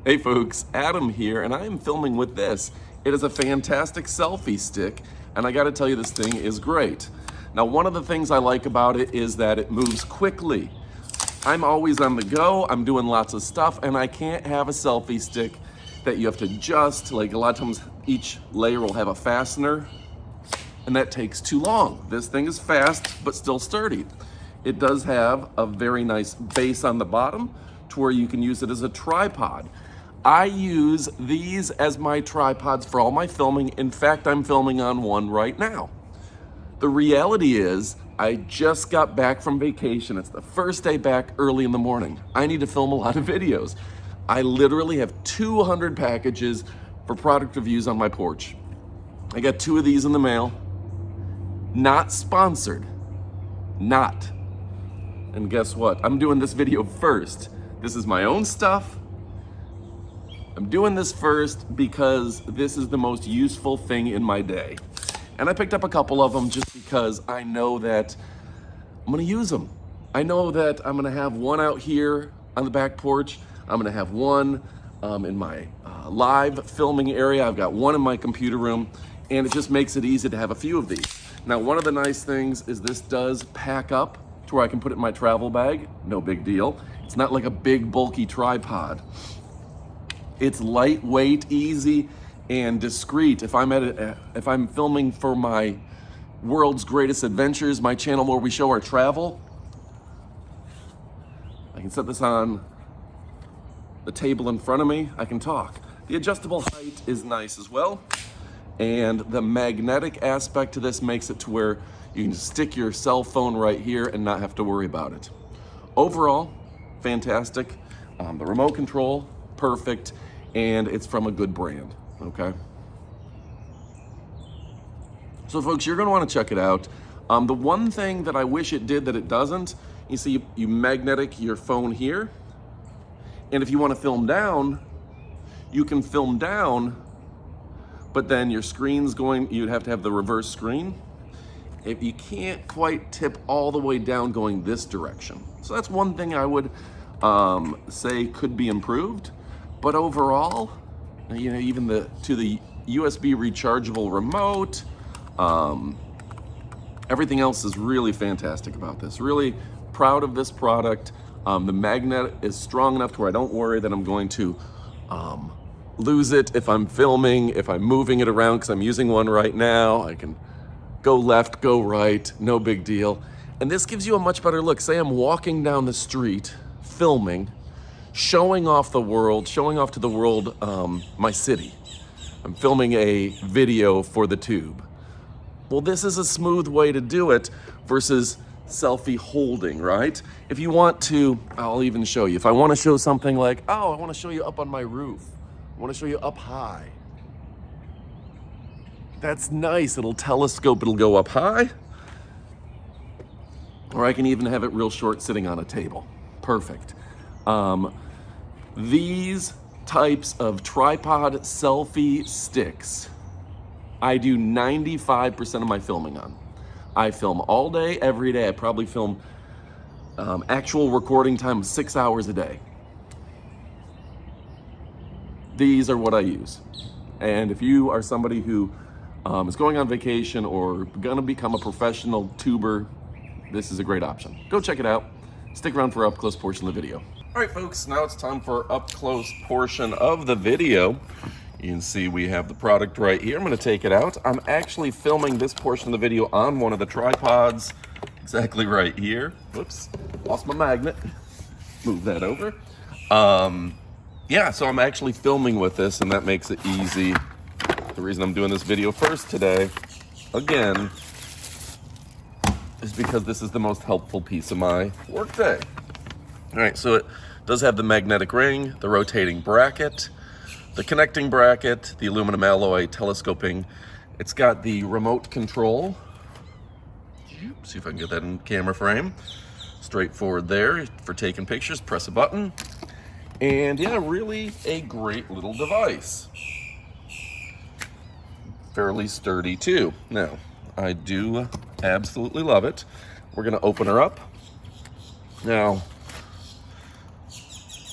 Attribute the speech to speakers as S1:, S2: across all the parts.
S1: Hey folks, Adam here, and I am filming with this. It is a fantastic selfie stick, and I gotta tell you, this thing is great. Now, one of the things I like about it is that it moves quickly. I'm always on the go, I'm doing lots of stuff, and I can't have a selfie stick that you have to adjust. Like, a lot of times each layer will have a fastener, and that takes too long. This thing is fast, but still sturdy. It does have a very nice base on the bottom to where you can use it as a tripod. I use these as my tripods for all my filming. In fact, I'm filming on one right now. The reality is, I just got back from vacation. It's the first day back early in the morning. I need to film a lot of videos. I literally have 200 packages for product reviews on my porch. I got 2 of these in the mail. Not sponsored. Not. And guess what? I'm doing this video first. This is my own stuff. I'm doing this first because this is the most useful thing in my day. And I picked up a couple of them just because I know that I'm gonna use them. I know that I'm gonna have one out here on the back porch. I'm gonna have one in my live filming area. I've got one in my computer room, and it just makes it easy to have a few of these. Now, one of the nice things is this does pack up to where I can put it in my travel bag. No big deal. It's not like a big bulky tripod. It's lightweight, easy, and discreet. If I'm filming for my World's Greatest Adventures, my channel where we show our travel, I can set this on the table in front of me. I can talk. The adjustable height is nice as well, and the magnetic aspect to this makes it to where you can stick your cell phone right here and not have to worry about it. Overall, fantastic. The remote control, perfect. And it's from a good brand, okay? So folks, you're gonna wanna check it out. The one thing that I wish it did that it doesn't, you see you magnetic your phone here, and if you wanna film down, you can film down, but then your screen's you'd have to have the reverse screen. If you can't quite tip all the way down going this direction. So that's one thing I would say could be improved. But overall, you know, even to the USB rechargeable remote, everything else is really fantastic about this. Really proud of this product. The magnet is strong enough to where I don't worry that I'm going to lose it if I'm filming, if I'm moving it around, because I'm using one right now. I can go left, go right, no big deal. And this gives you a much better look. Say I'm walking down the street, filming, showing off to the world my city. I'm filming a video for the tube. Well, this is a smooth way to do it versus selfie holding, right? If you want to, I'll even show you. If I want to show something like, oh, I want to show you up on my roof. I want to show you up high. That's nice. It'll telescope, it'll go up high. Or I can even have it real short sitting on a table. Perfect. These types of tripod selfie sticks, I do 95% of my filming on. I film all day, every day. I probably film actual recording time 6 hours a day. These are what I use. And if you are somebody who is going on vacation or gonna become a professional tuber, this is a great option. Go check it out. Stick around for up close portion of the video. All right, folks, now it's time for up close portion of the video. You can see we have the product right here. I'm gonna take it out. I'm actually filming this portion of the video on one of the tripods, exactly right here. Whoops, lost my magnet. Move that over. Yeah, so I'm actually filming with this, and that makes it easy. The reason I'm doing this video first today, again, is because this is the most helpful piece of my workday. All right, so it does have the magnetic ring, the rotating bracket, the connecting bracket, the aluminum alloy telescoping. It's got the remote control. See if I can get that in camera frame. Straightforward there for taking pictures, press a button. And yeah, really a great little device. Fairly sturdy too. Now, I do absolutely love it. We're gonna open her up. Now,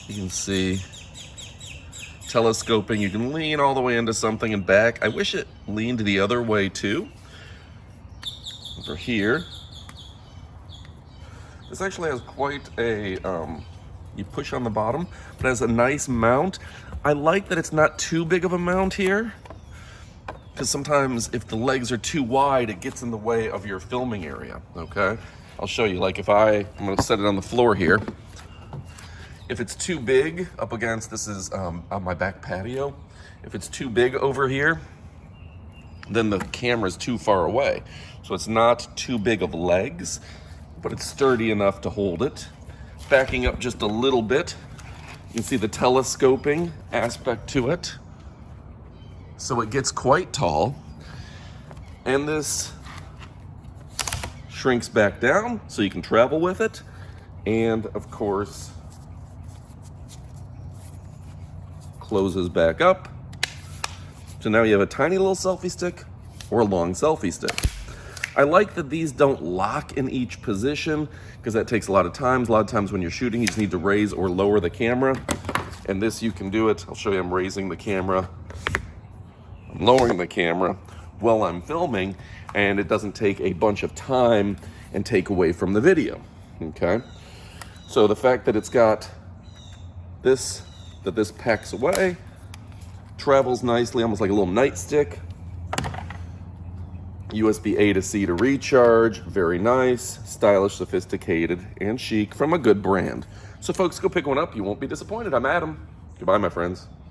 S1: you can see telescoping. You can lean all the way into something and back. I wish it leaned the other way too. Over here, this actually has quite a, you push on the bottom, but it has a nice mount. I like that it's not too big of a mount here, because sometimes if the legs are too wide, it gets in the way of your filming area, okay? I'll show you, like if I'm gonna set it on the floor here. If it's too big up against, this is on my back patio. If it's too big over here, then the camera's too far away. So it's not too big of legs, but it's sturdy enough to hold it. Backing up just a little bit, you can see the telescoping aspect to it. So it gets quite tall. And this shrinks back down so you can travel with it. And of course, closes back up. So now you have a tiny little selfie stick or a long selfie stick. I like that these don't lock in each position because that takes a lot of times. A lot of times when you're shooting, you just need to raise or lower the camera. And this, you can do it. I'll show you, I'm raising the camera. I'm lowering the camera while I'm filming, and it doesn't take a bunch of time and take away from the video, okay? So the fact that it's got this, that this packs away, travels nicely, almost like a little nightstick. USB A to C to recharge, very nice, stylish, sophisticated, and chic from a good brand. So folks, go pick one up, you won't be disappointed. I'm Adam. Goodbye, my friends.